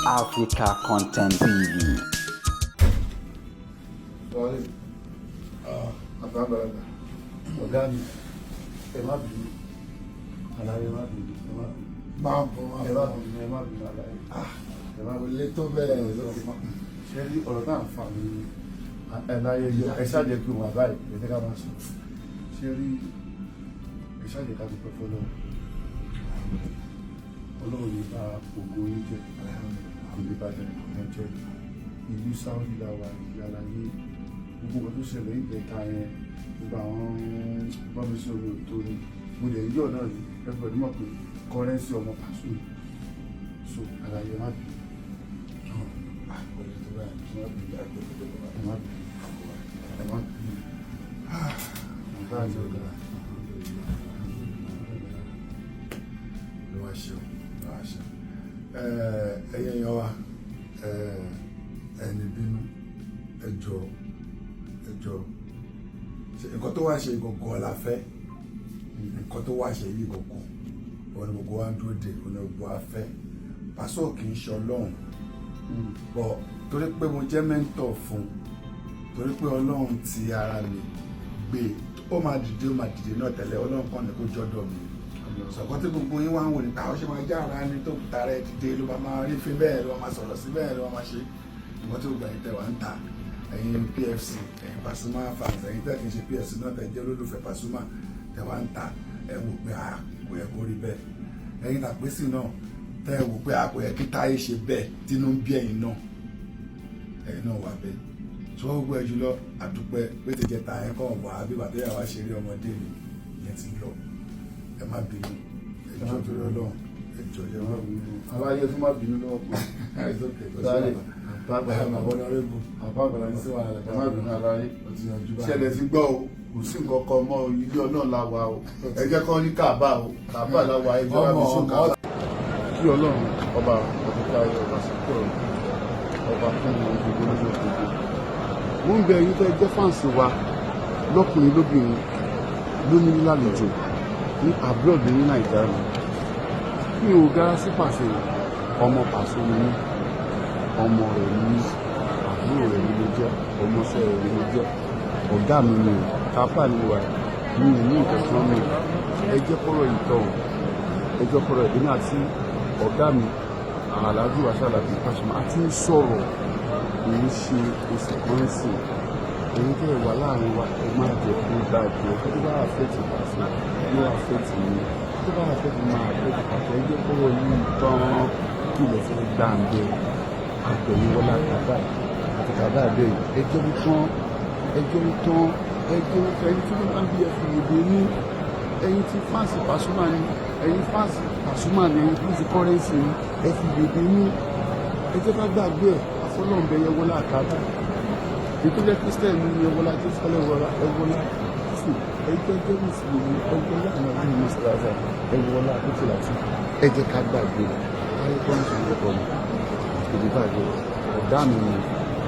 Africa Content TV. Sorry. Àgbàlagbà. Ọ̀gá mi, ẹ má bínú. Àlàyé má bínú. Máa bọ̀ máa bọ̀. Ẹ má bínú àlàyé. Ẹ má bínú. Ilé tó bẹ̀rẹ̀ lókè. Ṣé rí ọ̀rọ̀ náà fà mí? Ẹ láyé yọ. Ẹ ṣáàjẹ́ kí wọ́n báyìí. Ẹ jẹ́ ká máa sọ. Ṣé rí ẹ ṣáàjẹ́ ká dúpẹ́ fọlọ́run? Ọlọ́run ní bá ògo yín jẹ́. Àmì ìbàdàn ìkọ̀mọ́ jẹ́. Ìlú Sáúdì làwà ìyàlàyé. Gbogbo tó ṣẹlẹ̀ ìgbẹ̀ta yẹn gbogbo àwọn bọ́mísí omi òtó ni mo lè yọ̀ náà ní everybody mọ̀ pé kọ́rẹ́nsì ọmọ pàṣẹ so àlàyé má bì ẹ̀yẹ̀ yẹn wa ẹni bínú ẹjọ́ nǹkan tó wá ṣe gbogbo la fẹ́ nǹkan tó wá ṣe yìí gbogbo òun ni gbogbo wa ń dúró de òun ni gbogbo wa fẹ́ Paso kì í ṣe Ọlọ́run bọ̀ torí pé mo jẹ́ mẹ́ńtọ̀ fún torí pé Ọlọ́run ti ara mi gbé ó máa dìde náà tẹ́lẹ̀ Ọlọ́run kan ní kó jọ́dọ̀ mi sọ̀kọ́ tí gbogbo yín wá ń wò ní káwọn ṣe máa já ara ní tó kùtà rẹ̀ dìde ló máa rí fi bẹ́ẹ̀ ló máa sọ̀rọ̀ sí bẹ́ẹ̀ ló máa ṣe nǹkan tí gbogbo àyíntẹ́ wa ń ta ẹ̀yin PFC ẹ̀yin Pasuma fans ẹ̀yin tẹ́ kì í ṣe PFC náà tẹ́ jẹ́ olólùfẹ́ Pasuma tẹ́ wá ń ta ẹ̀ wò pé kò yẹ kó rí bẹ́ẹ̀ ẹ̀yin Àpèsì náà tẹ́ wò pé kò yẹ kí Táyé ṣe bẹ́ẹ̀ tínú ń bí ẹ̀yin náà wà bẹ́ẹ̀ tí wọ́n gbogbo ẹ̀ jùlọ àdúpẹ́ pé ti jẹ ta ẹ̀ kọ́ wà bí bàtẹ́ yà wá ṣe rí ọmọdé mi ìyẹn ti lọ ẹ má bínú ẹjọ́ tó lọ lọ́wọ́ ẹjọ́ yẹ má bínú aláyé tó má bínú lọ́wọ́ ṣẹlẹ̀ sí gbọ́ o kò sí nǹkan kan mọ́ ilé Ọlọ́run la wà o ẹ jẹ́ kọ́ ní Káàbà o Káàbà la wà ẹjọ́ àbí sí Káàbà. Kí Ọlọ́run ọba àbúkà ayé ọba síkọ̀ ọba fún wọn gbogbo lójú gbogbo. Mo ń bẹ ẹ̀yin tẹ́ jẹ́ fáǹsì wa lọ́kùnrin lóbìnrin lónìí lálejò ní abroad ní Nàìjíríà mi ò gara sí Paso ọmọ Paso ni mí ọmọ rẹ̀ ní àbúrò rẹ̀ ló jẹ́ ọmọọṣẹ́ rẹ̀ ló jẹ́ ọ̀gá mi ni kápá ni wà ní ìlú ìtẹ̀sán mi ẹjẹ́ kọ́rọ̀ ìtọ́ ẹjọ́ kọ́rọ̀ ìdíná àti ọ̀gá mi Alhaji Wasiu Alabi Pasuma àti ń sọ̀rọ̀ èyí ṣe oṣù kan sí èyí tẹ́ ẹ̀ wà láàrin wa ẹ má jẹ́ kó dájú ẹ tó bá àfẹ́tì Paso yóò àfẹ́tì mi tó bá àfẹ́tì máa àfẹ́tì Paso ẹjẹ́ kọ́rọ̀ yìí tán kí ilẹ̀ fẹ́ gbàǹdẹ àgbẹ̀yìnwọlá Káàbà àti Káàbà bẹ́ẹ̀ ẹjọ́ tán ẹni tí wọ́n bá ń bí ẹ̀fọ́ ìdè ní ẹ̀yin tí fáǹsì Pasuma ni ẹ̀yin fáǹsì Pasuma ni ẹ̀yin tí fi kọ́rẹ́ǹsì ni ẹ̀fọ́ ìdè ní ẹjọ́ bá gbàgbé ẹ̀ afọlọ́ọ̀bẹ yẹwọlá Káàbà ètò jẹ́ Christian ní yẹwọlá tó fọlọ́ ẹwọlá jésù ẹjọ́ jẹ́ mùsùlùmí ẹjọ́ láàrin ọdún ní mùsùlùmí ẹwọlá àkótìlàtì ẹjẹ́ ká gbàgbé ayé kọ́ńtì ìjọba ọ̀dà mi ni